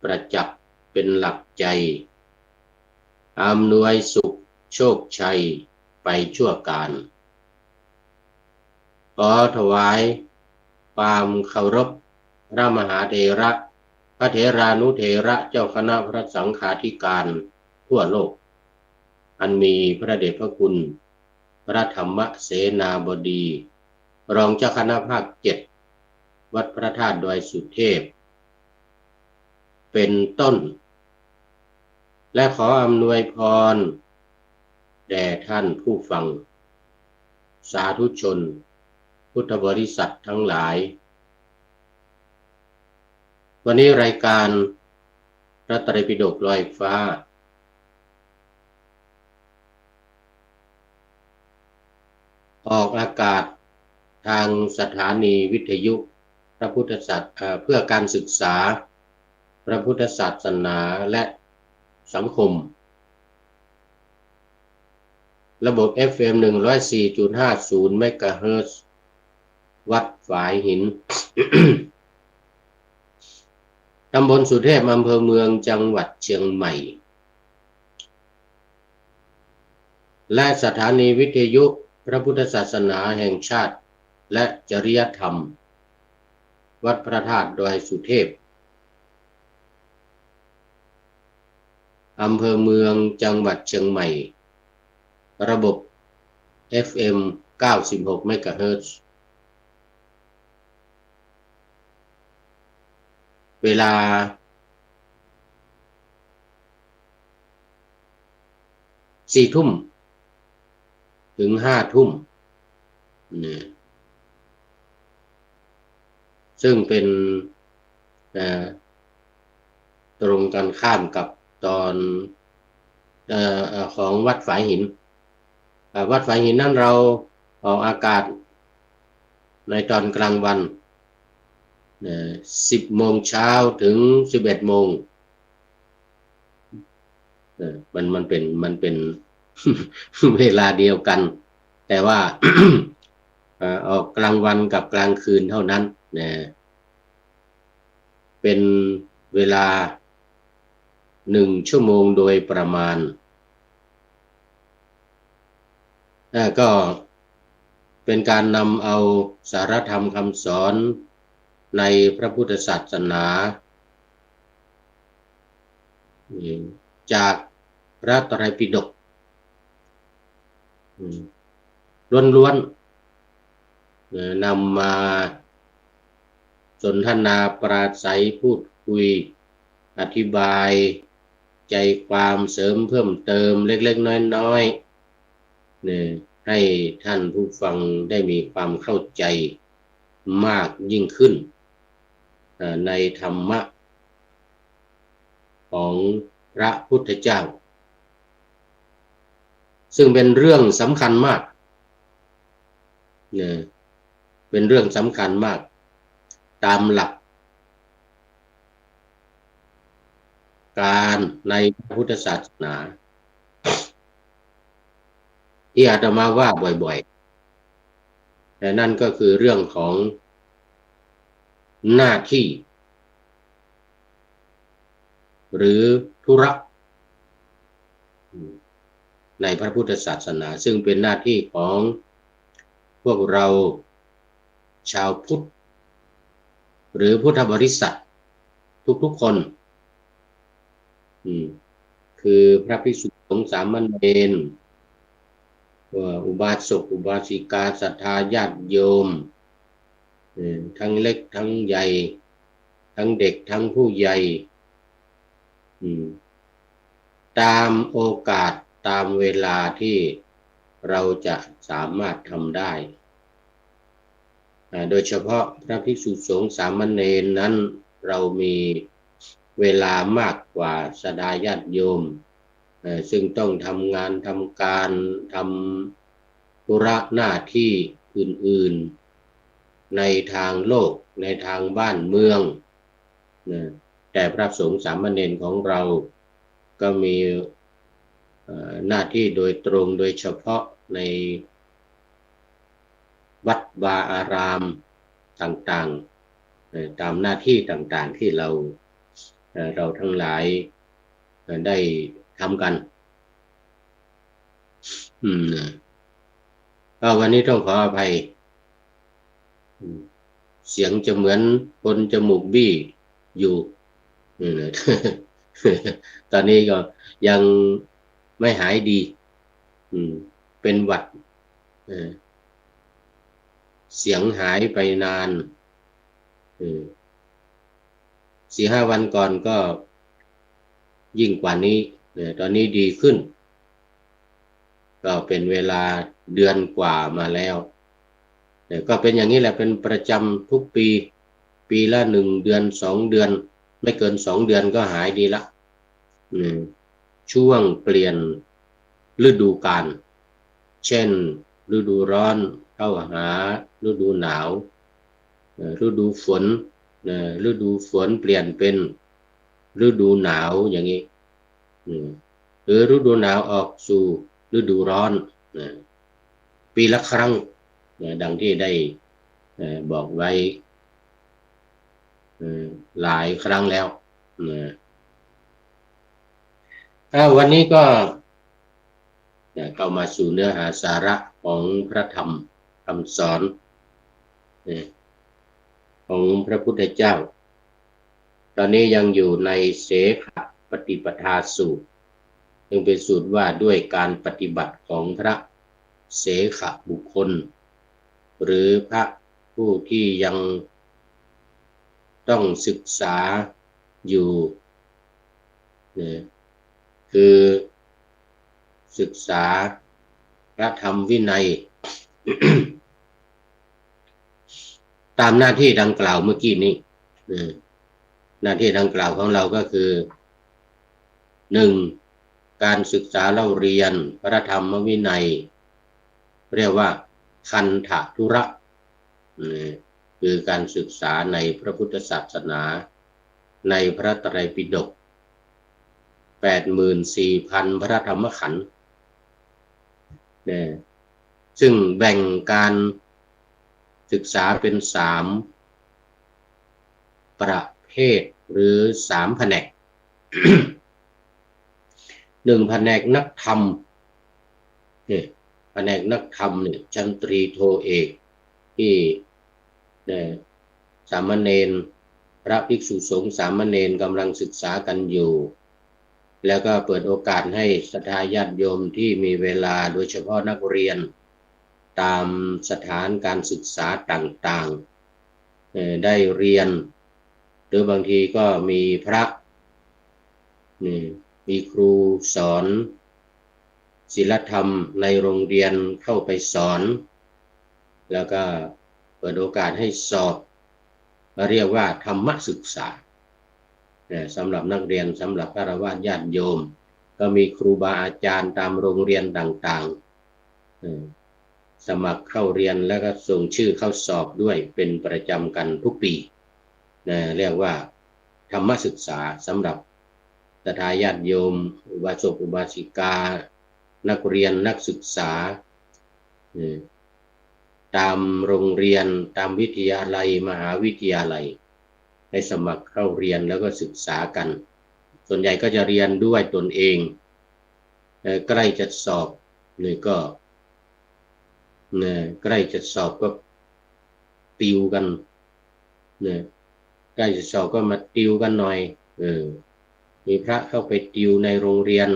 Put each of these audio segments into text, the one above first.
ประจักษ์เป็นหลักใจอำนวยสุขโชคชัยไปชั่วการขอถวายความเคารพพระมหาเถระพระเถรานุเถระเจ้าคณะพระสังฆาธิการทั่วโลกอันมีพระเดชพระคุณพระธรรมเสนาบดีรองเจ้าคณะภาค7วัดพระธาตุดอยสุเทพเป็นต้นและขออำนวยพรแด่ท่านผู้ฟังสาธุชนพุทธบริษัททั้งหลายวันนี้รายการพระไตรปิฎกลอยฟ้าออกอากาศทางสถานีวิทยุพระพุทธศาสนาเพื่อการศึกษาพระพุทธศาสนาและสังคมระบบ FM 104.50 เมกะเฮิรตซ์วัดฝายหิน ตำบลสุเทพอำเภอเมืองจังหวัดเชียงใหม่และสถานีวิทยุพระพุทธศาสนาแห่งชาติและจริยธรรมวัดพระธาตุดอยสุเทพอำเภอเมืองจังหวัดเชียงใหม่ระบบ FM 96 เมกะเฮิรตซ์เวลา 4 ทุ่มถึง 5 ทุ่มซึ่งเป็นตรงกันข้ามกับตอนของวัดฝายหินวัดฝายหินนั้นเราออกอากาศในตอนกลางวัน10 โมงเช้าถึง 11 โมงมันเป็น เวลาเดียวกันแต่ว่า ออกกลางวันกับกลางคืนเท่านั้นนะเป็นเวลา1 ชั่วโมงโดยประมาณก็เป็นการนำเอาสารธรรมคำสอนในพระพุทธศาสนาจากพระไตรปิฎกล้วนๆนำมาสนทนาปราศัยพูดคุยอธิบายใจความเสริมเพิ่มเติมเล็กๆน้อยๆให้ท่านผู้ฟังได้มีความเข้าใจมากยิ่งขึ้นในธรรมะของพระพุทธเจ้าซึ่งเป็นเรื่องสำคัญมากเป็นเรื่องสำคัญมากตามหลักการในพระพุทธศาสนาที่อาตมาว่าบ่อยๆแต่นั่นก็คือเรื่องของหน้าที่หรือธุระในพระพุทธศาสนาซึ่งเป็นหน้าที่ของพวกเราชาวพุทธหรือพุทธบริษัททุกๆคนคือพระภิกษุสงฆ์สามเณรอุบาสกอุบาสิกาศรัทธาญาติโยมทั้งเล็กทั้งใหญ่ทั้งเด็กทั้งผู้ใหญ่ตามโอกาสตามเวลาที่เราจะสามารถทำได้โดยเฉพาะพระภิกษุสงฆ์สามเณรนั้นเรามีเวลามากกว่าสดาญาติโยมซึ่งต้องทำงานทำการทำธุระหน้าที่อื่นๆในทางโลกในทางบ้านเมืองแต่พระสงฆ์สามเณรของเราก็มีหน้าที่โดยตรงโดยเฉพาะในวัดวาอารามต่างๆตามหน้าที่ต่างๆที่เรา เราทั้งหลายได้ทำกันก็วันนี้ต้องขออภัยเสียงจะเหมือนคนจมูกบี้อยู่ตอนนี้ก็ยังไม่หายดีเป็นหวัดเสียงหายไปนาน4-5 วันก่อนก็ยิ่งกว่านี้ตอนนี้ดีขึ้นก็เป็นเวลาเดือนกว่ามาแล้วก็เป็นอย่างนี้แหละเป็นประจำทุกปีปีละ1 เดือน2 เดือนไม่เกิน2 เดือนก็หายดีละช่วงเปลี่ยนฤดูกาลเช่นฤดูร้อนเข้าหาฤดูหนาวฤดูฝนฤดูฝนเปลี่ยนเป็นฤดูหนาวอย่างนี้หรือฤดูหนาวออกสู่ฤดูร้อนปีละครั้งดังที่ได้บอกไว้หลายครั้งแล้ววันนี้ก็เข้ามาสู่เนื้อหาสาระของพระธรรมคำสอนของพระพุทธเจ้าตอนนี้ยังอยู่ในเสขปฏิปทาสูตรซึ่งเป็นสูตรว่าด้วยการปฏิบัติของพระเสขบุคคลหรือพระผู้ที่ยังต้องศึกษาอยู่คือศึกษาพระธรรมวินัย ตามหน้าที่ดังกล่าวเมื่อกี้นี้หน้าที่ดังกล่าวของเราก็คือ 1. การศึกษาเล่าเรียนพระธรรมวินัยเรียกว่าคันธทุระคือการศึกษาในพระพุทธศาสนาในพระไตรปิฎก 84,000 พระธรรมขันธ์ซึ่งแบ่งการศึกษาเป็น3 ประเภทหรือ3 แผนก 1. แผนกนักธรรมแผนกนักธรรมเนี่ยชั้นตรีโทเอกที่สามเณรพระภิกษุสงฆ์สามเณรกำลังศึกษากันอยู่แล้วก็เปิดโอกาสให้ศรัทธาญาติโยมที่มีเวลาโดยเฉพาะนักเรียนตามสถานการศึกษาต่างๆได้เรียนหรือบางทีก็มีพระมีครูสอนศีลธรรมในโรงเรียนเข้าไปสอนแล้วก็เปิดโอกาสให้สอบเรียกว่าธรรมศึกษาสำหรับนักเรียนสำหรับฆราวาสญาติโยมก็มีครูบาอาจารย์ตามโรงเรียนต่างๆสมัครเข้าเรียนแล้วก็ส่งชื่อเข้าสอบด้วยเป็นประจำกันทุกปีเรียกว่าธรรมศึกษาสำหรับศรัทธาญาติโยมอุบาสกอุบาสิกานักเรียนนักศึกษาตามโรงเรียนตามวิทยาลัยมหาวิทยาลัยให้สมัครเข้าเรียนแล้วก็ศึกษากันส่วนใหญ่ก็จะเรียนด้วยตนเองใกล้จะสอบนี่ก็ใกล้จะสอบก็ติวกันใกล้จะสอบก็มาติวกันหน่อยมีพระเข้าไปติวในโรงเรียน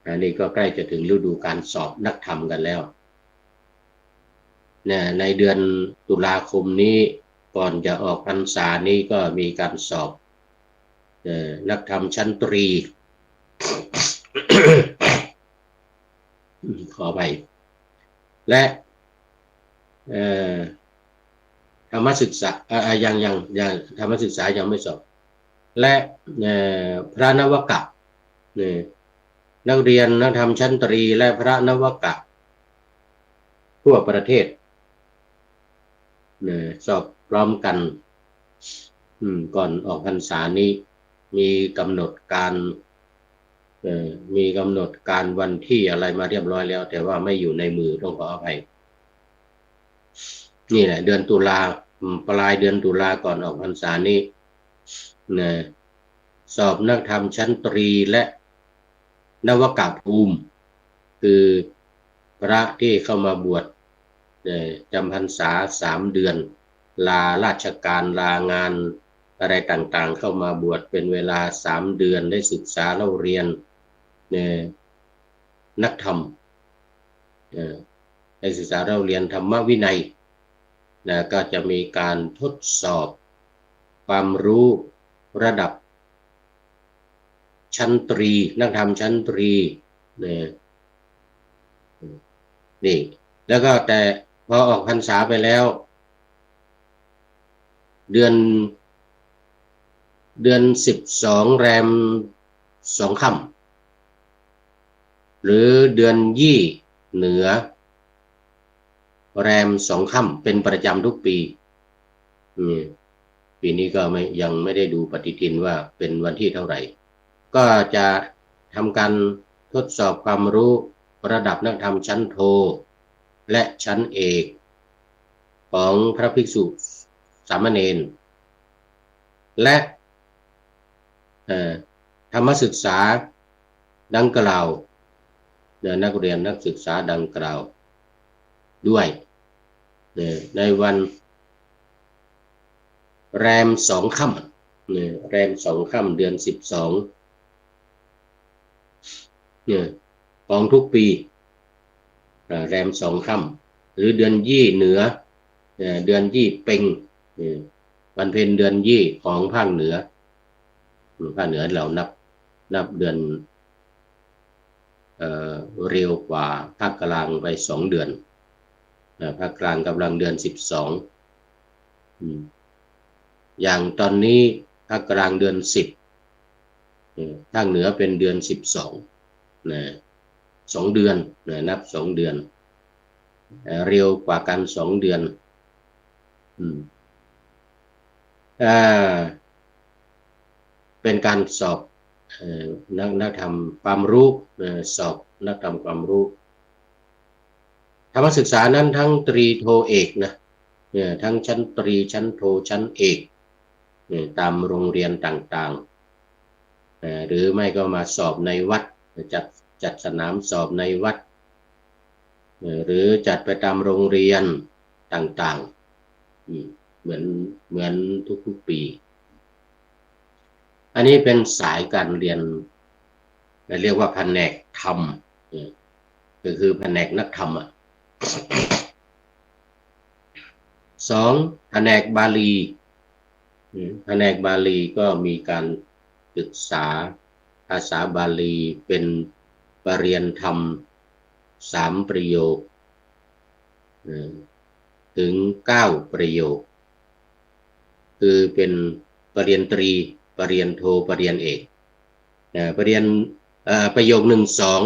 อันนี้ก็ใกล้จะถึงฤดูการสอบนักธรรมกันแล้วในเดือนตุลาคมนี้ก่อนจะออกพรรษานี้ก็มีการสอบนักธรรมชั้นตรี ขอไปและธรรมศึกษายังธรรมศึกษายังไม่สอบและพระนวกะนักเรียนนักธรรมชั้นตรีและพระนวกะทั่วประเทศสอบพร้อมกันก่อนออกพรรษานี้มีกำหนดการวันที่อะไรมาเรียบร้อยแล้วแต่ว่าไม่อยู่ในมือต้องขออภัยนี่แหละเดือนตุลาปลายเดือนตุลาก่อนออกพรรษานี้ นะสอบนักธรรมชั้นตรีและนวกภูมิคือพระที่เข้ามาบวชจำพรรษา3 เดือนลาราชการลางานอะไรต่างๆเข้ามาบวชเป็นเวลา3 เดือนได้ศึกษาเล่าเรียนนักธรรมได้ศึกษาเล่าเรียนธรรมวินัยก็จะมีการทดสอบความรู้ระดับชั้นตรีนักธรรมชั้นตรีนี่แล้วก็แต่พอออกพรรษาไปแล้วเดือน12แรม2 ค่ำหรือเดือนยี่เหนือแรม2 ค่ำเป็นประจำทุกปีปีนี้ก็ยังไม่ได้ดูปฏิทินว่าเป็นวันที่เท่าไหร่ก็จะทำการทดสอบความรู้ระดับนักธรรมชั้นโทและชั้นเอกของพระภิกษุสามเณรและธรรมศึกษาดังกล่าวนักเรียนนักศึกษาดังกล่าวด้วยในวันแรม2 ค่ำแรม2 ค่ำเดือน12ของทุกปีแรม2 ค่ำหรือเดือนยี่เหนือเดือนยี่เพ็งวันเพ็ญเดือนยี่ของภาคเหนือเรานับเดือนเร็วกว่าภาคกลางไป2 เดือนภาคกลางกำลังเดือน12อย่างตอนนี้ภาคกลางเดือน10ภาคเหนือเป็นเดือน12 2 เดือนนับ2 เดือนเร็วกว่ากัน2 เดือนเป็นการสอบนักธรรมความรู้สอบนักธรรมความรู้ธรรมศึกษานั้นทั้งตรีโทเอกนะทั้งชั้นตรีชั้นโทชั้นเอกตามโรงเรียนต่างๆหรือไม่ก็มาสอบในวัดจัดสนามสอบในวัดหรือจัดไปตามโรงเรียนต่างๆเหมือนทุกๆปีอันนี้เป็นสายการเรียนเรียกว่าแผนกธรรมก็คือแผนกนักธรรม2แผนกบาลีแผนกบาลีก็มีการศึกษาภาษาบาลีเป็นปรริญญาธรรม3 ประโยคถึง9 ประโยคคือเป็นปรริญญาตรีปรริญญาโทปรริญญาเอกประโยค1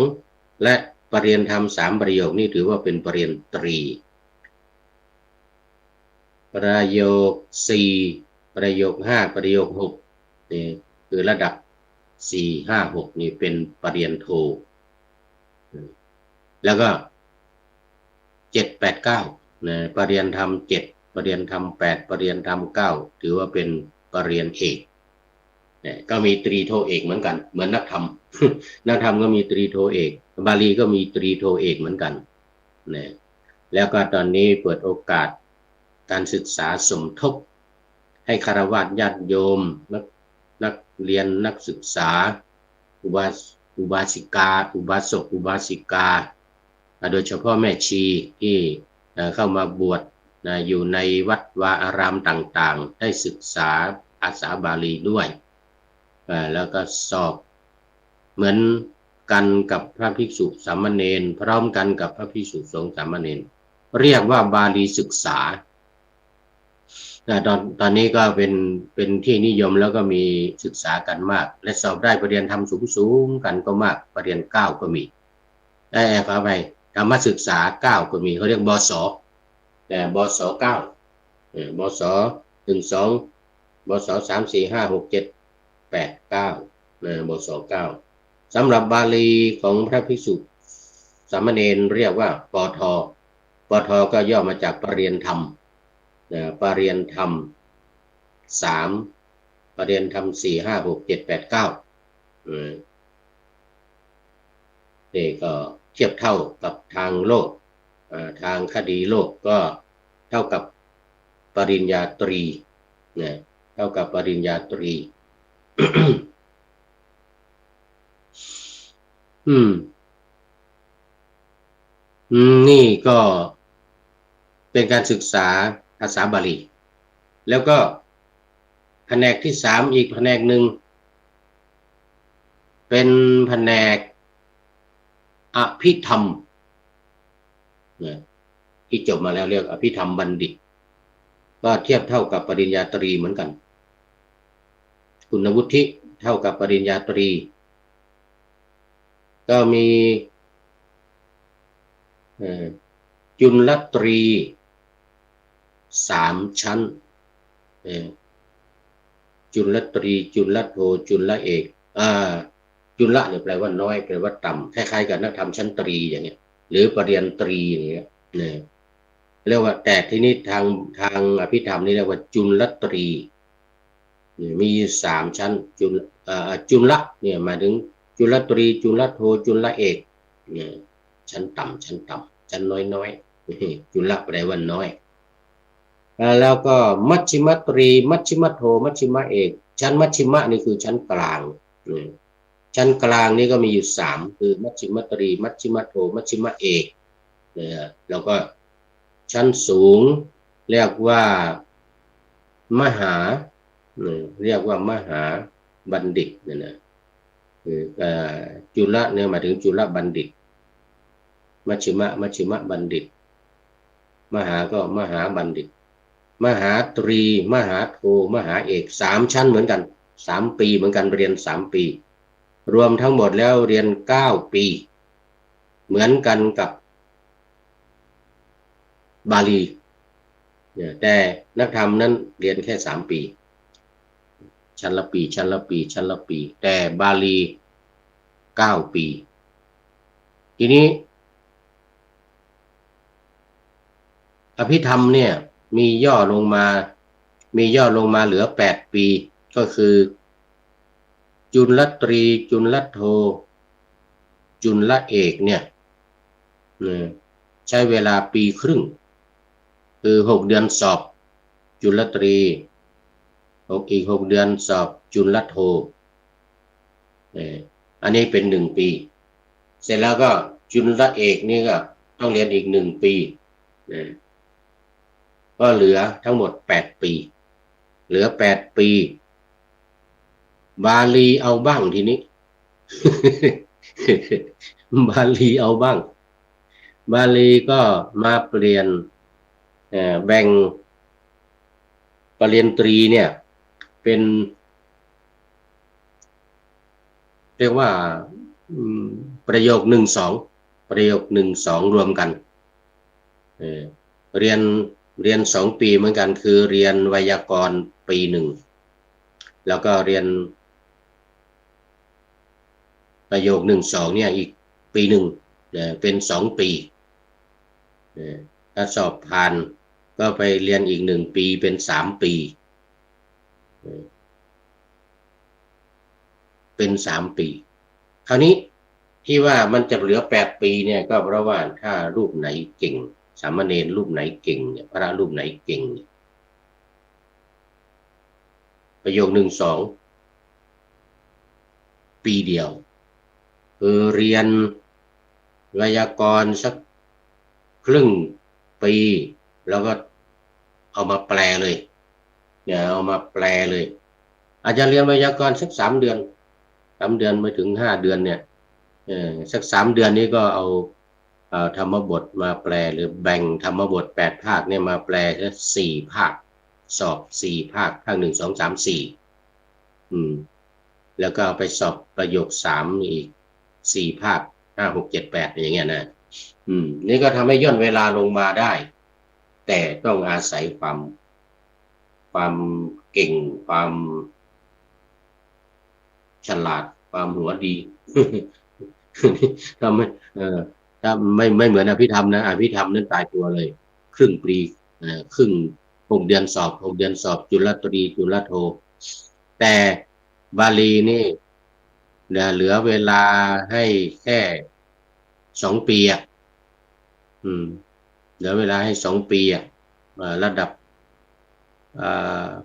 2และปรริญญาธรรม3 ประโยคนี่ถือว่าเป็นปรริญญาตรีประโยค4ประโยค5ประโยค6นี่คือระดับ4 5 6นี่เป็นปรริญญาโทแล้วก็7 8 9ปรริญญาธรรม7ปรริญญาธรรม8ปรริญญาธรรม9ถือว่าเป็นปรริญญาเอกก็มีตรีโทเอกเหมือนกันเหมือนนักธรรมนักธรรมก็มีตรีโทเอกบาลีก็มีตรีโทเอกเหมือนกันแล้วก็ตอนนี้เปิดโอกาสการศึกษาสมทบให้ฆราวาสญาติโยมนักเรียนนักศึกษาอุบาสิกาอุบาสกอุบาสิกาโดยเฉพาะแม่ชีที่เข้ามาบวชอยู่ในวัดวาอารามต่างๆได้ศึกษาภาษาบาลีด้วยแล้วก็สอบเหมือนกันกับพระภิกษุสามเณรพร้อมกันกับพระภิกษุสงฆ์สามเณรเรียกว่าบาลีศึกษาตอนนี้ก็เป็นที่นิยมแล้วก็มีศึกษากันมากและสอบได้ปรริญญาธรรมสูงกันก็มากปรริญญา9ก็มีขอไปธรรมศึกษา9ก็มีเขาเรียกบสบส9บส1 2บส3 4 5 6 7 8 9บส9สำหรับบาลีของพระภิกษุสามเณรเรียกว่าปทก็ย่อมาจากปรริญญาธรรมปรริญญาธรรม3ป ประเด็นธรรม4 5 6 7 8 9นี่ก็เทียบเท่ากับทางโลกทางคดีโลกก็เท่ากับปริญญาตรีนะเท่ากับปริญญาตรี นี่ก็เป็นการศึกษาภาษาบาลีแล้วก็แผนกที่3อีกแผนกหนึ่งเป็นแผนกอภิธรรมที่จบมาแล้วเรียกอภิธรรมบัณฑิตก็เทียบเท่ากับปริญญาตรีเหมือนกันคุณวุฒิเท่ากับปริญญาตรีก็มีจุลตรี3 ชั้นจุลตรีจุลโทจุลเอกจุลเนี่ยแปลว่าน้อยแปลว่าต่ำคล้ายๆกับนักธรรมชั้นตรีอย่างเงี้ยหรือปริญญาตรีอย่างเงี้ยเนี่ยเรียกว่าแต่ที่นี้ทางอภิธรรมนี่เรียกว่าจุลตรีมี3 ชั้นจุลเนี่ยหมายถึงจุลตรีจุลโทจุลเอกเนี่ยชั้นต่ำชั้นน้อยจุลแปลว่าน้อยแล้วก็มัชฌิมตรีมัชฌิมโทมัชฌิมเอกชั้นมัชฌิมะนี่คือชั้นกลางชั้นกลางนี่ก็มีอยู่3คือมัชฌิมตรีมัชฌิมโทมัชฌิมเอกแล้วก็ชั้นสูงเรียกว่ามหาเรียกว่ามหาบัณฑิตนะจุลเนี่ยหมายถึงจุลบัณฑิตมัชฌิมบัณฑิตมหาก็มหาบัณฑิตมหาตรีมหาโทมหาเอก3 ชั้นเหมือนกัน3 ปีเหมือนกันเรียน3 ปีรวมทั้งหมดแล้วเรียน9 ปีเหมือนกันกับบาลีแต่นักธรรมนั้นเรียนแค่3 ปีชั้นละปีแต่บาลี9 ปีทีนี้อภิธรรมเนี่ยมีย่อลงมาเหลือ8 ปีก็คือจุลตรีจุลโทจุลเอกเนี่ยใช้เวลาปีครึ่งคือ6 เดือนสอบจุลตรีอีก6 เดือนสอบจุลโทอันนี้เป็น1 ปีเสร็จแล้วก็จุลเอกนี่ก็ต้องเรียนอีก1 ปีก็เหลือทั้งหมด8 ปีเหลือ8 ปีบาลีเอาบ้างทีนี้ บาลีเอาบ้างบาลีก็มาเปลี่ยนแบ่งปริญญาตรีเนี่ยเป็นเรียกว่าประโยค1 2รวมกันเรียน2 ปีเหมือนกันคือเรียนไวยากรณ์ปี 1แล้วก็เรียนประโยค1 2เนี่ยอีกปี 1เป็น2 ปีถ้าสอบผ่านก็ไปเรียนอีก1 ปีเป็น3 ปีเป็น3 ปีคราวนี้ที่ว่ามันจะเหลือ8 ปีเนี่ยก็เพราะว่าถ้ารูปไหนเก่งสามเณรรูปไหนเก่งเนี่ยพระรูปไหนเก่งประโยค1 2ปีเดียวคือเรียนไวยากรณ์สักครึ่งปีแล้วก็เอามาแปลเลยเนี่ยเอามาแปลเลยอาจจะเรียนไวยากรณ์สัก3 เดือนไม่ถึง5 เดือนเนี่ยสัก3 เดือนนี้ก็เอาธรรมบทมาแปลหรือแบ่งธรรมบท8 ภาคเนี่ยมาแปล4 ภาคสอบ4 ภาคภาค1 2 3 4แล้วก็เอาไปสอบประโยค3อีก4 ภาค5 6 7 8อย่างเงี้ยนะนี่ก็ทำให้ย่นเวลาลงมาได้แต่ต้องอาศัยความเก่งความฉลาดความหัวดีถ้าไม่เหมือนอภิธรรมนะอภิธรรมนั้นตายตัวเลยครึ่งปีครึ่ง6 เดือนสอบ6 เดือนสอบจุลตรีจุลโท แต่บาลีนี่เหลือเวลาให้แค่2 ปีอ่ะเหลือเวลาให้2 ปีอ่ะระดับ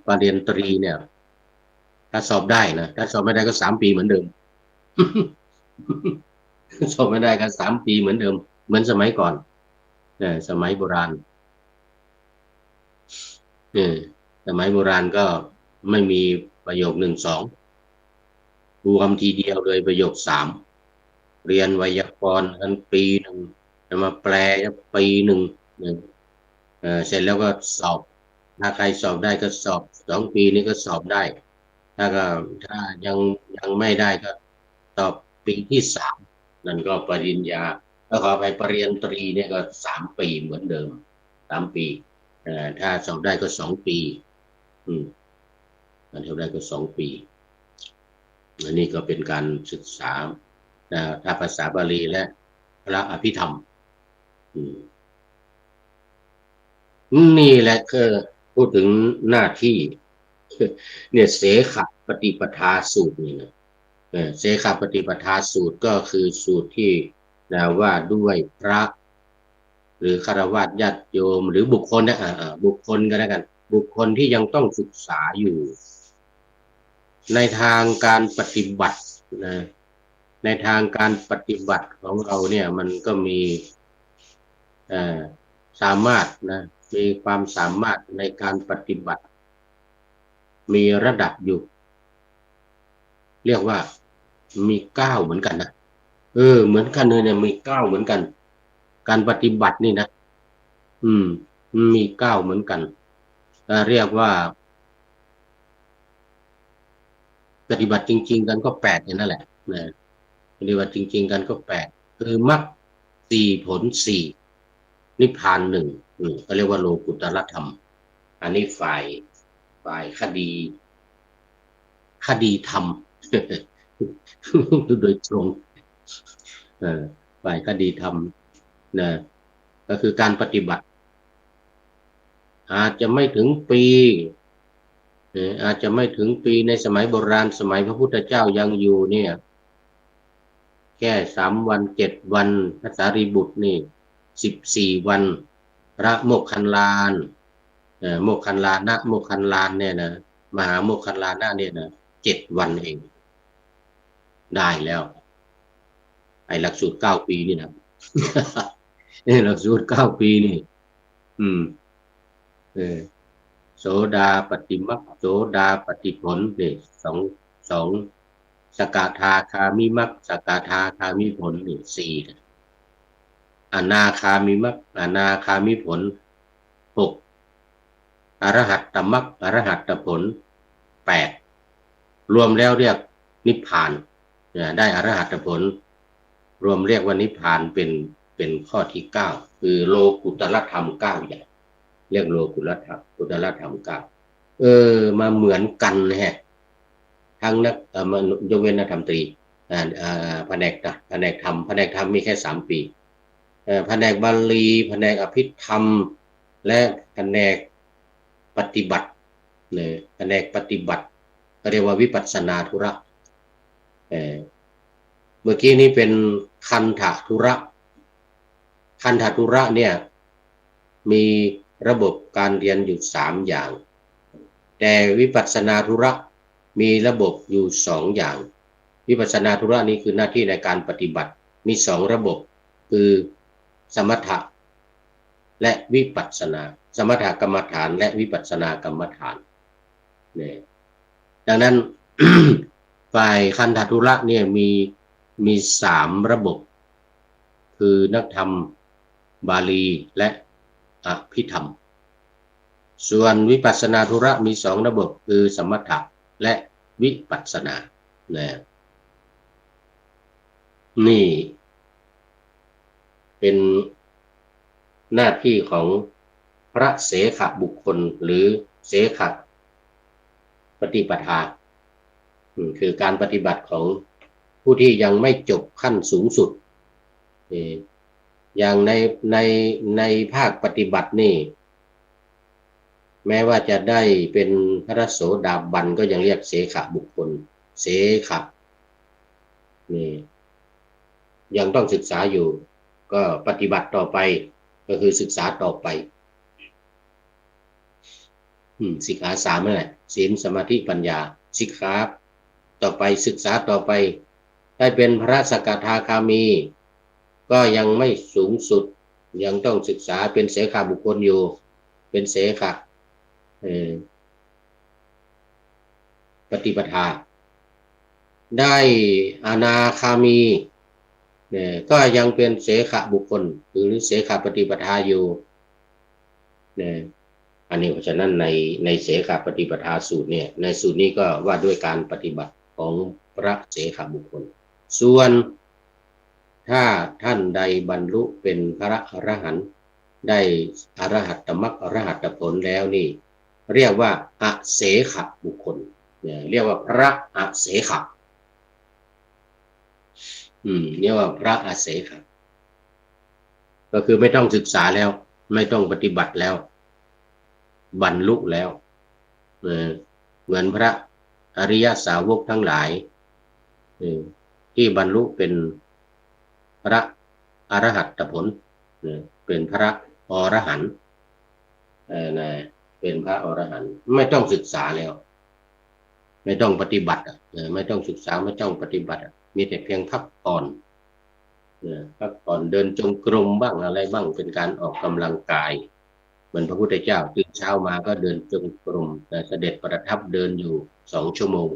ปริญญาตรีเนี่ยถ้าสอบได้นะถ้าสอบไม่ได้ก็3 ปีเหมือนเดิม สอบไม่ได้ก็3 ปีเหมือนเดิมเหมือนสมัยก่อนสมัยโบราณเออสมัยโบราณก็ไม่มีประโยค1 2รวมทีเดียวเลยประโยค3เรียนไวยากรณ์กัน1 ปีจะมาแปล1 ปีเสร็จแล้วก็สอบถ้าใครสอบได้ก็สอบ2 ปีนี้ก็สอบได้ถ้าก็ถ้ายังไม่ได้ก็สอบปีที่ 3นั่นก็ปริญญาแล้วขอไปปริญญาตรีเนี่ยก็3 ปีเหมือนเดิม3 ปีถ้าสอบได้ก็2 ปีอืมถ้าสอบได้ก็2 ปีอันนี้ก็เป็นการศึกษาถ้าภาษาบาลีและพระอภิธรรมอืม นี่แหละคือพูดถึงหน้าที่เนี่ยเสขปฏิปทาสูตรนี่นะเสขปฏิปทาสูตรก็คือสูตรที่ว่าด้วยพระหรือฆราวาสญาติโยมหรือบุคคลนะบุคคลก็แล้วกันบุคคลที่ยังต้องศึกษาอยู่ในทางการปฏิบัตินะในทางการปฏิบัติของเราเนี่ยมันก็มีสามารถมีความสามารถในการปฏิบัติมีระดับอยู่เรียกว่ามี9เหมือนกันนะเหมือนกันเลยเนี่ยมี9เหมือนกันการปฏิบัตินี่นะมี9เหมือนกันเรียกว่าปฏิบัติจริงๆกันก็8อย่างนั่นแหละนะปฏิบัติจริงๆกันก็8คือมรรค4ผล4นิพพาน1เขาเรียกว่าโลกุตตรธรรมอันนี้ฝ่ายคดีธรรมโดยตรงฝ่ายคดีธรรมนะก็คือการปฏิบัติอาจจะไม่ถึงปีอาจจะไม่ถึงปีในสมัยโบราณสมัยพระพุทธเจ้ายังอยู่เนี่ยแค่3 วัน7 วันพระสารีบุตรนี่14 วันพระโมคคัลลานโมคคัลลานะโมคคัลลานเนี่ยนะมหาโมคคัลลานะเนี่ยนะ7 วันเองได้แล้วไอ้หลักสูตร9 ปีนี่นะหลักสูตร9 ปีนี่อืมเออโสดาปฏิมักโสดาปฏิผลนี่สองสกทาคามิมักสกทาคามิผลนี่4อนาคามิมักอนาคามิผล6อรหัตตมักอรหัตตผล8รวมแล้วเรียกนิพพานได้อรหัตผลรวมเรียกว่านิพพานเป็นข้อที่9คือโลกุตตรธรรม9อย่างเรียกโลกุตตรธรรม9มาเหมือนกันนะฮะทั้งนักยกเว้นนักธรรมตรีแผนกธรรมมีแค่3 ปีแผนกบาลีแผนกอภิธรรมและแผนกปฏิบัติเนี่ยแผนกปฏิบัติก็เรียกว่าวิปัสสนาธุระเมื่อกี้นี้เป็นคันธธุระเนี่ยมีระบบการเรียนอยู่3 อย่างแต่วิปัสสนาธุระมีระบบอยู่2 อย่างวิปัสสนาธุระนี้คือหน้าที่ในการปฏิบัติมี2 ระบบคือสมถะและวิปัสสนาสมถกรรมฐานและวิปัสสนากรรมฐานเนี่ยดังนั้น ฝ่ายคันธธุระเนี่ยมี3 ระบบคือนักธรรมบาลีและอภิธรรมส่วนวิปัสสนาธุระมี2 ระบบคือสมถะและวิปัสสนานะนี่เป็นหน้าที่ของพระเสขบุคคลหรือเสขปฏิปทาคือการปฏิบัติของผู้ที่ยังไม่จบขั้นสูงสุดอย่างในภาคปฏิบัตินี่ แม้ว่าจะได้เป็นพระโสดาบันก็ยังเรียกเสขบุคคลเสขนี่ยังต้องศึกษาอยู่ก็ปฏิบัติต่อไปก็คือศึกษาต่อไปสิกขาสามนั่นแหละศีลสมาธิปัญญาสิกขาต่อไปศึกษาต่อไปได้เป็นพระสกทาคามีก็ยังไม่สูงสุดยังต้องศึกษาเป็นเสขบุคคลอยู่เป็นเสขปฏิปทาได้อนาคามีเนี่ยก็ยังเป็นเสขบุคคลหรือเสขปฏิปทาอยู่เนี่ยอันนี้เพราะฉะนั้นในเสขปฏิปทาสูตรเนี่ยในสูตรนี้ก็ว่าด้วยการปฏิบัติของพระเสขบุคคลส่วนถ้าท่านใดบรรลุเป็นพระอรหันต์ได้อรหัตตมรรคอรหัตตผลแล้วนี่เรียกว่าอเสขบุคคลเนี่ยเรียกว่าพระอเสขเรียกว่าพระอเสขก็คือไม่ต้องศึกษาแล้วไม่ต้องปฏิบัติแล้วบรรลุแล้วเหมือนพระอริยสาวกทั้งหลายที่บรรลุเป็นพระอรหัตผลเป็นพระอรหันต์เป็นพระอรหันต์ไม่ต้องศึกษาแล้วไม่ต้องปฏิบัติไม่ต้องศึกษาไม่ต้องปฏิบัติมีแต่เพียงพักผ่อนเดินจงกรมบ้างอะไรบ้างเป็นการออกกำลังกายเหมือนพระพุทธเจ้าตื่นเช้ามาก็เดินจงกรมเสด็จประทับเดินอยู่2 ชั่วโมง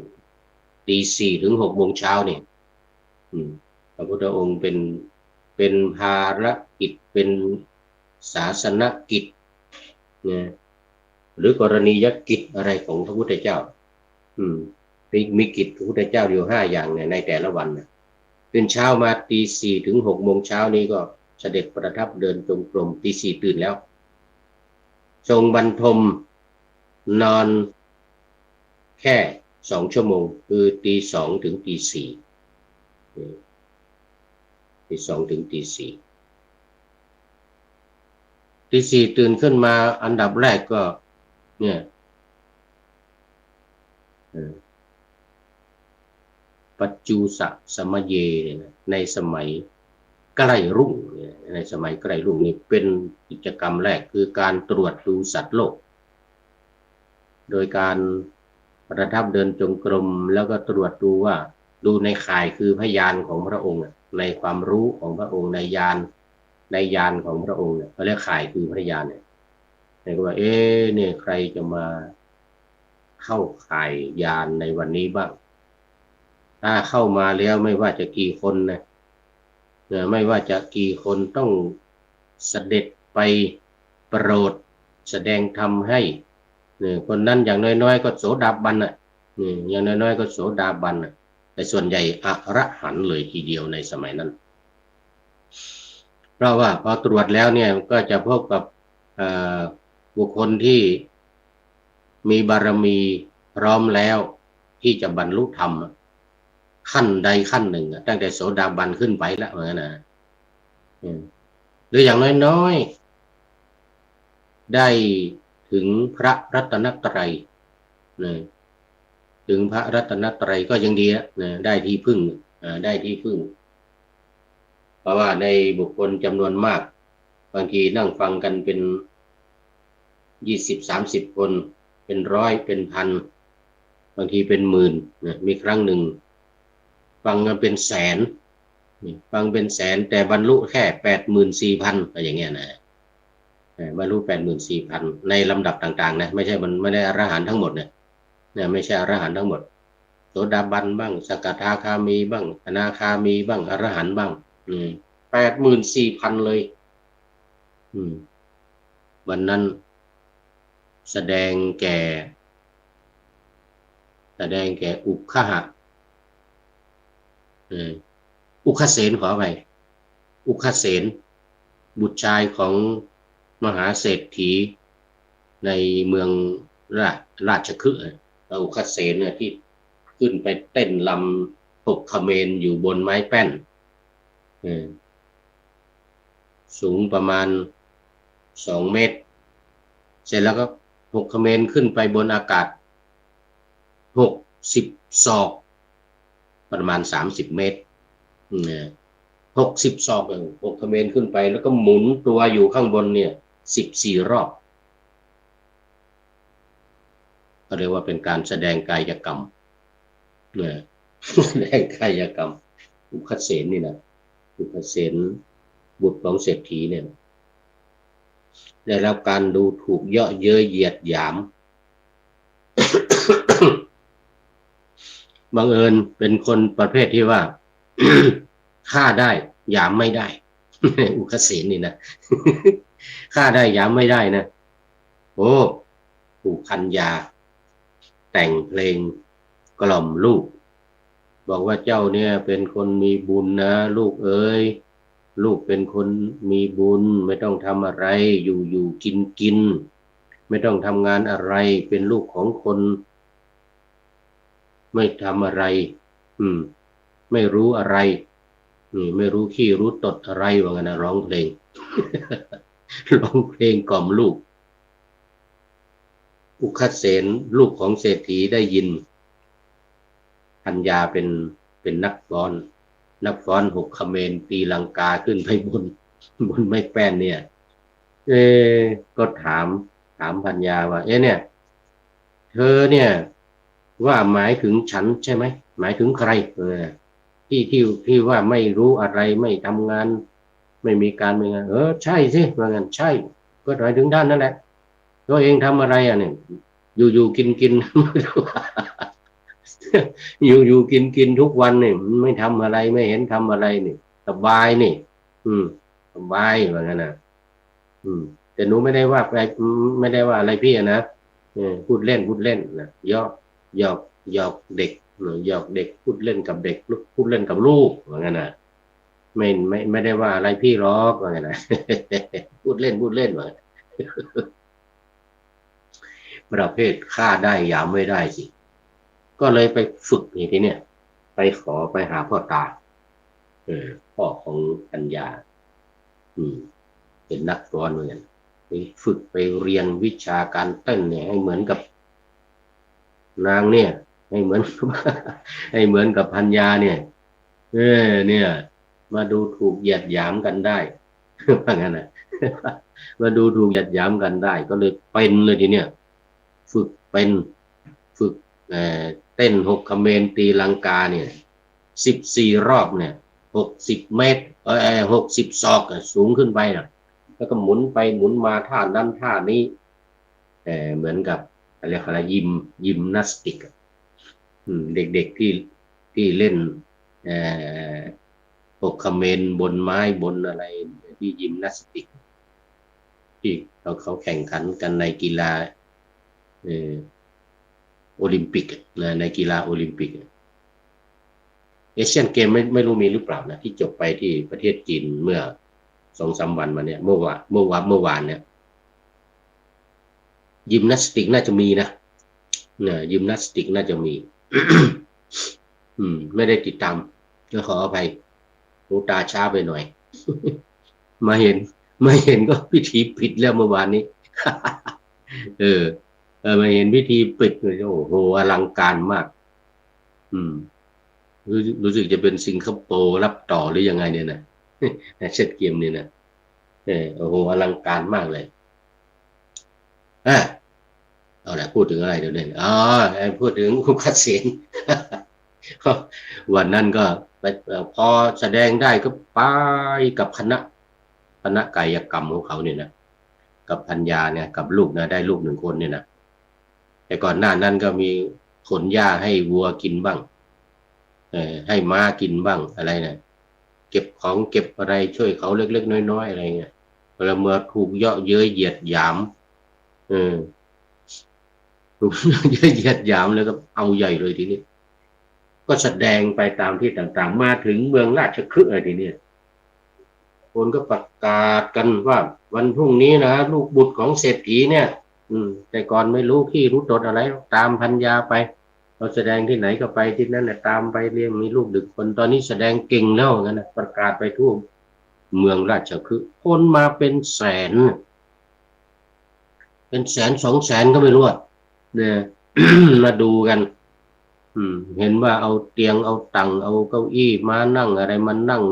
ตี 4 ถึง 6 โมงเช้าเนี่ยพระพุทธองค์เป็นภารกิจเป็นศาสนกิจหรือกรณียกิจอะไรของพระพุทธเจ้ามีกิจพระพุทธเจ้าอยู่5 อย่างในแต่ละวันตื่นเช้ามาตี 4 ถึง 6 โมงเช้านี้ก็เสด็จประทับเดินจงกรมตี 4ตื่นแล้วทรงบรรทมนอนแค่2 ชั่วโมงคือตี 2 ถึงตี 4ตี 2 ถึงตี 4ตี 4ตื่นขึ้นมาอันดับแรกก็เนี่ยปัจจุสสมเยในสมัยใกล้รุ่งในสมัยใกล้รุ่งนี่เป็นกิจกรรมแรกคือการตรวจดูสัตว์โลกโดยการประทับเดินจงกรมแล้วก็ตรวจดูว่าดูในข่ายคือพยานของพระองค์ในความรู้ของพระองค์ในญาณของพระองค์เนี่ยเขาเรียกข่ายคือพระญาณเนี่ยก็ว่าเนี่ยใครจะมาเข้าข่ายญาณในวันนี้บ้างถ้าเข้ามาแล้วไม่ว่าจะกี่คนนะไม่ว่าจะกี่คนต้องเสด็จไปโปรดแสดงธรรมให้คนนั้นอย่างน้อยๆก็โสดาบันอย่างน้อยๆก็โสดาบันแต่ส่วนใหญ่อรหันต์เลยทีเดียวในสมัยนั้นเพราะว่าพอตรวจแล้วเนี่ยก็จะพบกับบุคคลที่มีบารมีพร้อมแล้วที่จะบรรลุธรรมขั้นใดขั้นหนึ่งตั้งแต่โสดาบันขึ้นไปแล้วเหมือนกันหรืออย่างน้อยๆได้ถึงพระรัตนตรัยถึงพระรัตนตรัยก็ยังดีได้ที่พึ่งได้ที่พึ่งเพราะว่าในบุคคลจำนวนมากบางทีนั่งฟังกันเป็น20-30 คนเป็นร้อยเป็นพันบางทีเป็นหมื่นมีครั้งหนึ่งฟังกันเป็นแสนฟังเป็นแสนแต่บรรลุแค่84,000อะไรอย่างเงี้ยบรรลุ84,000ในลำดับต่างๆนะไม่ใช่มันไม่ได้อรหันต์ทั้งหมดเนี่ยไม่ใช่อรหันต์ทั้งหมดโสดาบันบ้างสกทาคามีบ้างอนาคามีบ้างอรหันต์บ้าง84,000เลยวันนั้นแสดงแก่อุคหะอุคเสนขอไปอุคเสนบุตรชายของมหาเศรษฐีในเมืองราชคฤห์อุคเสนเนี่ยที่ขึ้นไปเต้นลำตกเขมรอยู่บนไม้แป้นสูงประมาณ2 เมตรเสร็จแล้วก็ 6 เขมรขึ้นไปบนอากาศ60 ศอกประมาณ30 เมตร60 ศอก6 เขมรขึ้นไปแล้วก็หมุนตัวอยู่ข้างบนเนี่ย14 รอบก็เรียกว่าเป็นการแสดงกายกรรมแสดงกายกรรมอุคเสนนี่นะอุคเสนบุตรของเศรษฐีเนี่ยได้รับการดูถูกเยาะเย้ยเหยียดหยาม บังเอิญเป็นคนประเภทที่ว่า ฆ่าได้หยามไม่ได้ อุคเสนนี่นะ ฆ่าได้หยามไม่ได้นะโอ้ปู่พันยาแต่งเพลงกล่อมลูกบอกว่าเจ้าเนี่ยเป็นคนมีบุญนะลูกเอ้ยลูกเป็นคนมีบุญไม่ต้องทำอะไรอยู่กินไม่ต้องทำงานอะไรเป็นลูกของคนไม่ทำอะไรไม่รู้อะไรไม่รู้ขี้รู้ตดอะไรว่างั้นนะร้องเพลง ร้องเพลงกล่อมลูกอุคเสนลูกของเศรษฐีได้ยินพัญญาเป็นนักฟ้อน6 เขมรตีลังกาขึ้นไปบนไม้แป้นเนี่ยก็ถามพัญญาว่าเนี่ยเธอเนี่ยว่าหมายถึงฉันใช่ไหมหมายถึงใครที่ว่าไม่รู้อะไรไม่ทำงานไม่มีการไม่งานใช่สิว่างั้นใช่ก็หมายถึงด้านนั่นแหละตัวเองทำอะไรเนี่ยอยู่กิน อยู่กินทุกวันเนี่ยไม่ทำอะไรไม่เห็นทำอะไรนี่สบายนี่สบายว่างั้นนะแต่หนูไม่ได้ว่าอะไรพี่นะพูดเล่นนะหยอกเด็กหยอกเด็กพูดเล่นกับเด็กพูดเล่นกับลูกว่างั้นนะไม่ได้ว่าอะไรพี่หรอกว่างั้นนะ พูดเล่นว่าประเภทฆ่าได้หยามไม่ได้สิก็เลยไปฝึกทีเนี่ยไปหาพ่อตาพ่อของปัญญาเป็นนักฟ้อนเหมือนกันไปฝึกไปเรียนวิชาการเต้นเนี่ยให้เหมือนกับนางเนี่ยให้เหมือน ให้เหมือนกับปัญญาเนี่ยเนี่ยมาดูถูกเหยียดหยามกันได้ว่างั้นนะ มาดูถูกเหยียดหยามกันได้ก็เลยเป็นเลยทีเนี่ยฝึกเต้น6 เขมรตีลังกาเนี่ย14 รอบเนี่ย60 เมตร60 ศอกสูงขึ้นไปนะแล้วก็หมุนไปหมุนมาท่านั้นท่านี้เหมือนกับอะไรยิมนาสติกเด็กๆที่เล่น6 เขมรบนไม้บนอะไรที่ยิมนาสติกที่เขาแข่งขันกันในกีฬาโอลิมปิกนะในกีฬาโอลิมปิกเอเชียนเกมไม่รู้มีหรือเปล่านะที่จบไปที่ประเทศจีนเมื่อ 2-3 วันมาเนี่ยเมื่อวานเนี่ยยิมนาสติกน่าจะมีนะยิมนาสติกน่าจะมี ไม่ได้ติดตามก็ขออภัยหูตาช้าไปหน่อย มาเห็นก็พิธีปิดแล้วเมื่อวานนี้ มาเห็นพิธีปิดเลยโอ้โหอลังการมากรู้สึกจะเป็นสิงคโปร์รับต่อหรือยังไงเนี่ยนะเซตเกมเนี่ยนะโอ้โหอลังการมากเลยเอาละพูดถึงอะไรเดี๋ยวนี้พูดถึงอุคเสน วันนั้นก็ไปพอแสดงได้ก็ไปกับคณะกายกรรมของเขาเนี่ยนะกับพัญญาเนี่ยกับลูกนะได้ลูก1 คนเนี่ยนะแต่ก่อนหน้านั้นก็มีขนหญ้าให้วัวกินบ้างให้ม้ากินบ้างอะไรนะเก็บอะไรช่วยเขาเล็กๆน้อยๆอะไรเงี้ยเวลาเมื่อถูกเยาะเย้ยเหยียดหยามถูกเย้ยเหยียดหยามแล้วก็เอาใหญ่เลยทีนี้ก็แสดงไปตามที่ต่างๆมาถึงเมืองราชคฤห์อะไรทีนี้คนก็ประกาศกันว่าวันพรุ่งนี้นะลูกบุตรของเศรษฐีเนี่ยแต่ก่อนไม่รู้ขี้รู้ตดอะไรตามพัญญาไปเราแสดงที่ไหนก็ไปที่นั่นแหละตามไปเรียงมีลูกดึกคนตอนนี้แสดงเก่งแล้วงั้นนะประกาศไปทั่วเมืองราชคฤห์คนมาเป็นแสน เป็นแสน200,000ก็ไม่รู้อ่ะเนี่ย มาดูกัน เห็นว่าเอาเตียงเอาตังเอาเก้าอี้มานั่งอะไรมานั่ง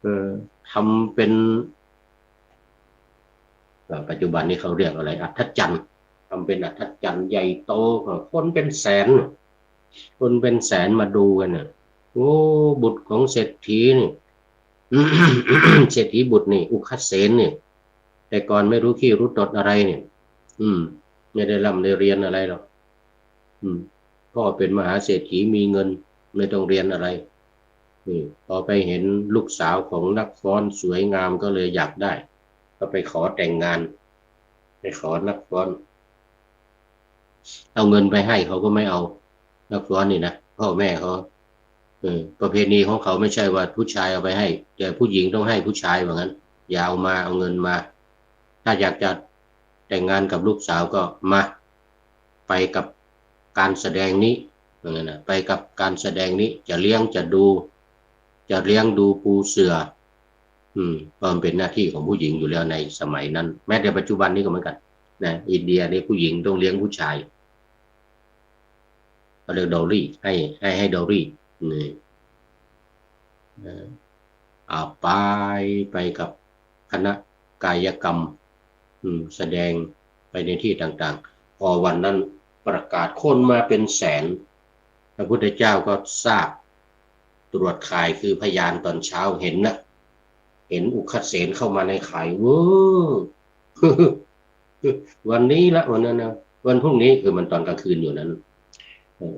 เออทำเป็นปัจจุบันนี้เขาเรียกอะไรอัฐจันทร์ทำเป็นอัฐจันทร์ใหญ่โตคนเป็นแสนคนเป็นแสนมาดูกันน่ะโอ้บุตรของเศรษฐีนี่ เศรษฐีบุตรนี่อุคัสเสนนี่แต่ก่อนไม่รู้ขี้รู้ตดอะไรเนี่ยอืมไม่ได้ร่ำได้เรียนอะไรหรอกอืมพ่อเป็นมหาเศรษฐีมีเงินไม่ต้องเรียนอะไรนี่พอไปเห็นลูกสาวของนักฟ้อนสวยงามก็เลยอยากได้ก็ไปขอแต่งงานไปขอนักฟ้อนเอาเงินไปให้เขาก็ไม่เอานักฟ้อนนี่นะพ่อแม่เขาประเพณีของเขาไม่ใช่ว่าผู้ชายเอาไปให้แต่ผู้หญิงต้องให้ผู้ชายว่างั้นอย่าเอามาเอาเงินมาถ้าอยากจะแต่งงานกับลูกสาวก็มาไปกับการแสดงนี้อย่างนั้นนะไปกับการแสดงนี้จะเลี้ยงจะดูจะเลี้ยงดูปูเสือก็มันเป็นหน้าที่ของผู้หญิงอยู่แล้วในสมัยนั้นแม้แต่ปัจจุบันนี้ก็เหมือนกันนะอินเดียนี่ผู้หญิงต้องเลี้ยงผู้ชายเขาเรียกดอลลี่ให้ดอลลี่นี่ไปไปกับคณะกายกรรมแสดงไปในที่ต่างๆพอวันนั้นประกาศคนมาเป็นแสนพระพุทธเจ้าก็ทราบตรวจข่ายคือพยานตอนเช้าเห็นนะเห็นอุคัสเสนเข้ามาในข่ายเว้อ วันนี้ละวันนั้นนะวันพรุ่งนี้คือมันตอนกลางคืนอยู่นั้น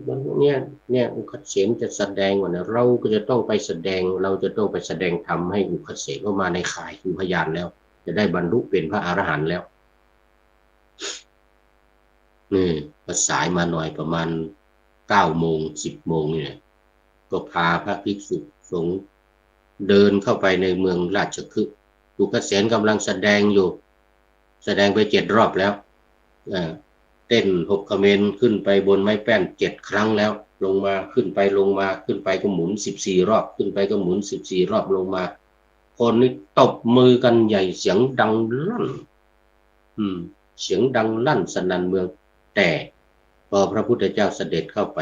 วันเนี่ยอุคัสเสนจะแสดงวันนี้เราก็จะต้องไปแสดงเราจะต้องไปแสดงธรรมให้อุคัสเสนเข้ามาในข่ายคือพยานแล้วจะได้บรรลุเป็นพระอรหันต์แล้วนี่ก็สายมาหน่อยประมาณ9 โมง10 โมงเนี่ยก็พาพระภิกษุสงฆ์เดินเข้าไปในเมืองราชคฤห์อุคัสเสนกำลังแสดงอยู่แสดงไป7 รอบแล้วเต้นหกเขมรขึ้นไปบนไม้แป้น7 ครั้งแล้วลงมาขึ้นไปลงมาขึ้นไปก็หมุน14 รอบขึ้นไปก็หมุน14 รอบลงมาคนนี้ตบมือกันใหญ่เสียงดังลั่นเสียงดังลั่นสนั่นเมืองแต่พอพระพุทธเจ้าเสด็จเข้าไป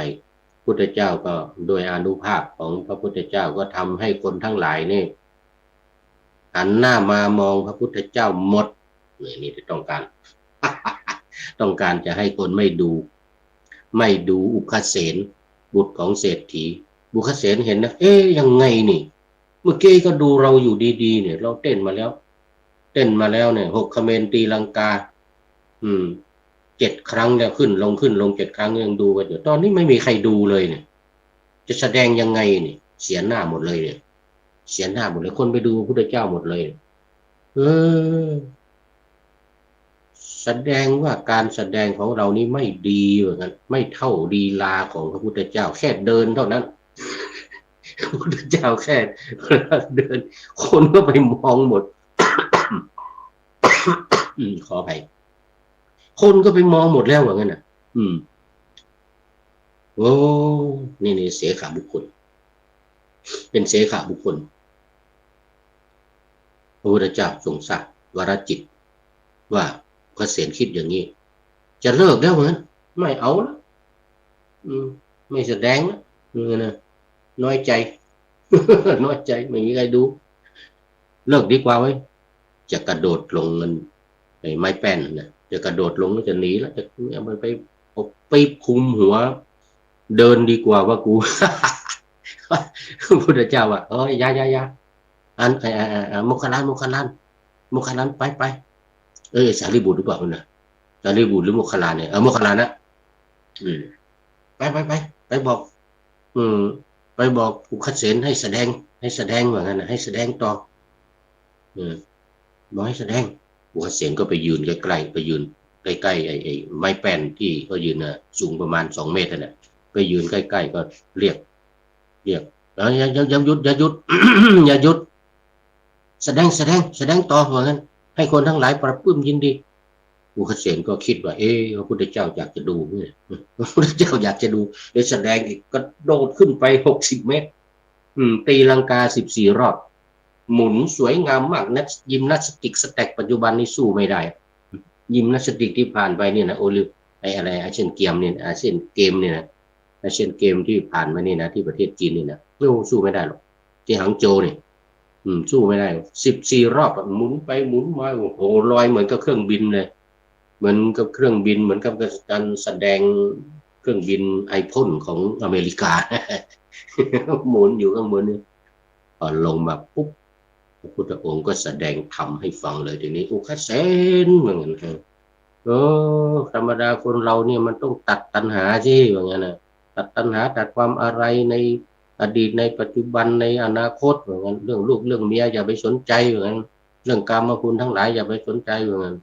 พุทธเจ้าก็โดยอานุภาพของพระพุทธเจ้าก็ทำให้คนทั้งหลายนี่หันหน้ามามองพระพุทธเจ้าหมดนี่ต้องการ ต้องการจะให้คนไม่ดูอุคัสเสนบุตรของเศรษฐีอุคัสเสนเห็นนะยังไงนี่เมื่อกี้ก็ดูเราอยู่ดีๆเนี่ยเราเต้นมาแล้วเนี่ยหกเขมรตีลังกา7 ครั้งแล้วขึ้นลง7 ครั้งยังดูกันอยู่ตอนนี้ไม่มีใครดูเลยเนี่ยจะแสดงยังไงเนี่ยเสียหน้าหมดเลยเนี่ยเสียหน้าหมดเลยคนไปดูพระพุทธเจ้าหมดเลยแสดงว่าการแสดงของเรานี้ไม่ดีเหมือนกันไม่เท่าลีลาของพระพุทธเจ้าแค่เดินเท่านั้นพระพุทธเจ้าแค่เดินคนก็ไปมองหมด ขออภัยคนก็ไปมองหมดแล้วว่างั้นนะโอ้นี่เสขบุคคลเป็นเสขบุคคลพระพุทธเจ้าทรงทราบวรจิตว่าพระเสนคิดอย่างนี้จะเลิกแล้วเหมือนไม่เอาแล้วไม่แสดงแล้วนะน้อยใจ น้อยใจไม่มีใครดูเลิกดีกว่าไว้จะกระโดดลงเงินไม้แป้นนะจะกระโดดลงแล้วจะหนีแล้วจะเอามันไปคุมหัวเดินดีกว่าว่ากู พระพุทธเจ้าว่ายาอันโมคคัลลานไปสารีบุตรหรือเปล่านะสารีบุตรหรือโมคคัลลานเนี่ยโมคคัลลานนะไปบอกไปบอกอุคัสเสนให้แสดงว่างั้นนะให้แสดงต่อบอกให้แสดงอุคัสเสนก็ไปยืนใกล้ๆไปยืนใกล้ๆไอ้ไม้แป้นที่เขายืนน่ะสูงประมาณ2 เมตรน่ะไปยืนใกล้ๆก็เรียกอย่าหยุด อย่าหยุดแสดงต่อว่างั้นให้คนทั้งหลายปรับปลื้มยินดีอุคัสเสนก็คิดว่าพระพุทธเจ้าอยากจะดูเนี่ยพระพุทธเจ้าอยากจะดูเลยแสดงอีกก็โดดขึ้นไป60 เมตรตีลังกา14 รอบหมุนสวยงามมากนักยิมนาสติกสแต็กปัจจุบันนี้สู้ไม่ได้ ยิมนาสติกที่ผ่านไปเนี่ยนะโอลิมไออะไรอาเซียนเกมเนี่ยอาเซียนเกมเนี่ยนะอาเซียนเกมที่ผ่านมานี่นะที่ประเทศจีนนี่นะโอ้สู้ไม่ได้หรอกที่หางโจวเนี่ยสู้ไม่ได้14 รอบหมุนไปหมุนมาโอ้โหลอยเหมือนกับเครื่องบินเลยเหมือนกับเครื่องบินเหมือนกับการแสดงเครื่องบินไอพ่นของอเมริกา หมุนอยู่ข้างบนนี่พอลงมาปุ๊บพระพุทธองค์ก็แสดงธรรมให้ฟังเลยทีนี้อุคเสนเหมือนกันฮะโอ้ธรรมดาคนเราเนี่ยมันต้องตัดตัณหาสิว่างั้นนะตัดตัณหาตัดความอะไรในอดีตในปัจจุบันในอนาคตว่างั้นเรื่องลูกเรื่องเมียอย่าไปสนใจว่างั้นเรื่องกามคุณทั้งหลายอย่าไปสนใจว่างั้น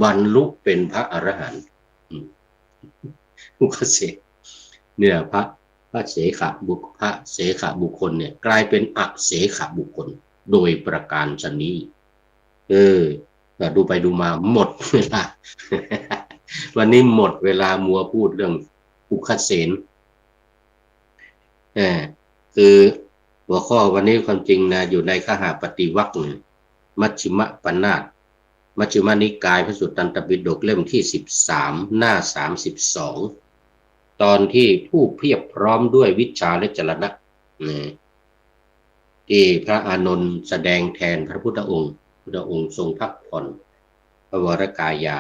บรรลุเป็นพระอรหันต์อุคเสนเนี่ยพระเสขบุคพระเสขบุคคลเนี่ยกลายเป็นอเสขบุคคลโดยประการชนี้เออดูไปดูมาหมดเวลาวันนี้หมดเวลามัวพูดเรื่องอุคเสนเออคือหัวข้อวันนี้ความจริงนะอยู่ในคหปฏิวรรคมัชฌิมปนาทมัชฌิมนิกายพระสุตตันตปิฎกเล่มที่13หน้า32ตอนที่ผู้เพียบพร้อมด้วยวิชชาและจรณะที่พระอานนท์แสดงแทนพระพุทธองค์พุทธองค์ทรงพักผ่อนพระวรกายา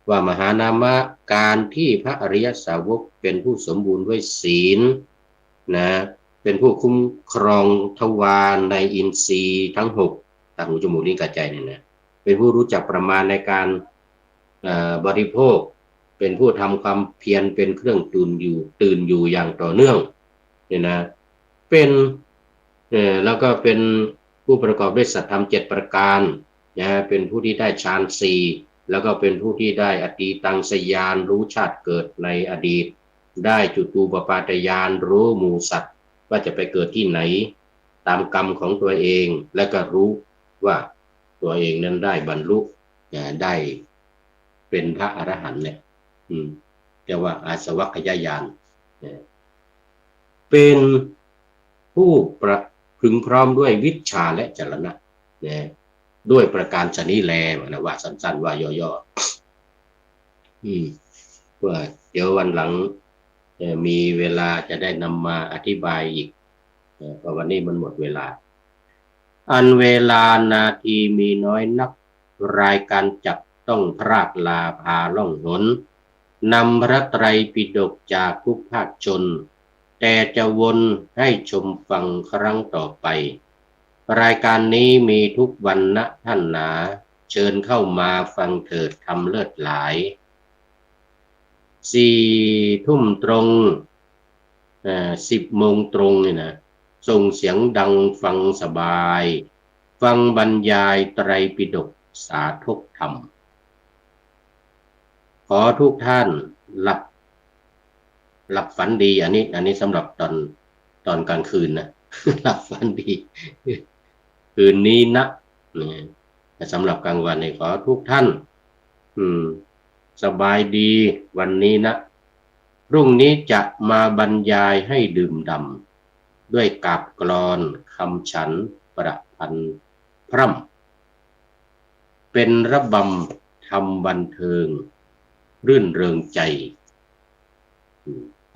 ว่ามหานามะการที่พระอริยสาวกเป็นผู้สมบูรณ์ด้วยศีลนะเป็นผู้คุ้มครองทวารในอินทรีย์ทั้ง6ตาหูจมูกลิ้นกายใจเนี่ยนะเป็นผู้รู้จักประมาณในการบริโภคเป็นผู้ทำความเพียรเป็นเครื่องตื่นอยู่อย่างต่อเนื่องเนี่ยนะเป็นแล้วก็เป็นผู้ประกอบด้วยสัตธรรม7ประการนะเป็นผู้ที่ได้ฌาน4แล้วก็เป็นผู้ที่ได้อตีตังสยานรู้ชาติเกิดในอดีตได้จุตูปปาตญาณรู้หมู่สัตว์ว่าจะไปเกิดที่ไหนตามกรรมของตัวเองและก็รู้ว่าตัวเองนั้นได้บรรลุได้เป็นพระอรหันต์เนี่ยเรียกว่าอาสวัคยายานเป็นผู้พึงพร้อมด้วยวิชชาและจรณะด้วยประการชนิแลนะว่าสั้นๆว่าย่อๆว่าเดี๋ยววันหลังมีเวลาจะได้นำมาอธิบายอีกเพราะวันนี้มันหมดเวลาอันเวลานาทีมีน้อยนักรายการจับต้องพรากลาพาล่องหนนำพระไตรปิฎกจากทุกภาคชนแต่จะวนให้ชมฟังครั้งต่อไปรายการนี้มีทุกวันนะท่านหนาเชิญเข้ามาฟังเถิดทำเลิศหลาย4 ทุ่มตรง10 โมงตรงเนี่ยนะส่งเสียงดังฟังสบายฟังบรรยายไตรปิฎกสาธกธรรมขอทุกท่านหลับฝันดีอันนี้สำหรับตอนกลางคืนนะหลับฝันดีคืนนี้นะสำหรับกลางวันขอทุกท่านสบายดีวันนี้นะพรุ่งนี้จะมาบรรยายให้ดื่มด่ำด้วยกาบกลอนคำฉันประพันธ์พร่ำเป็นระบำทำบันเทิงรื่นเริงใจ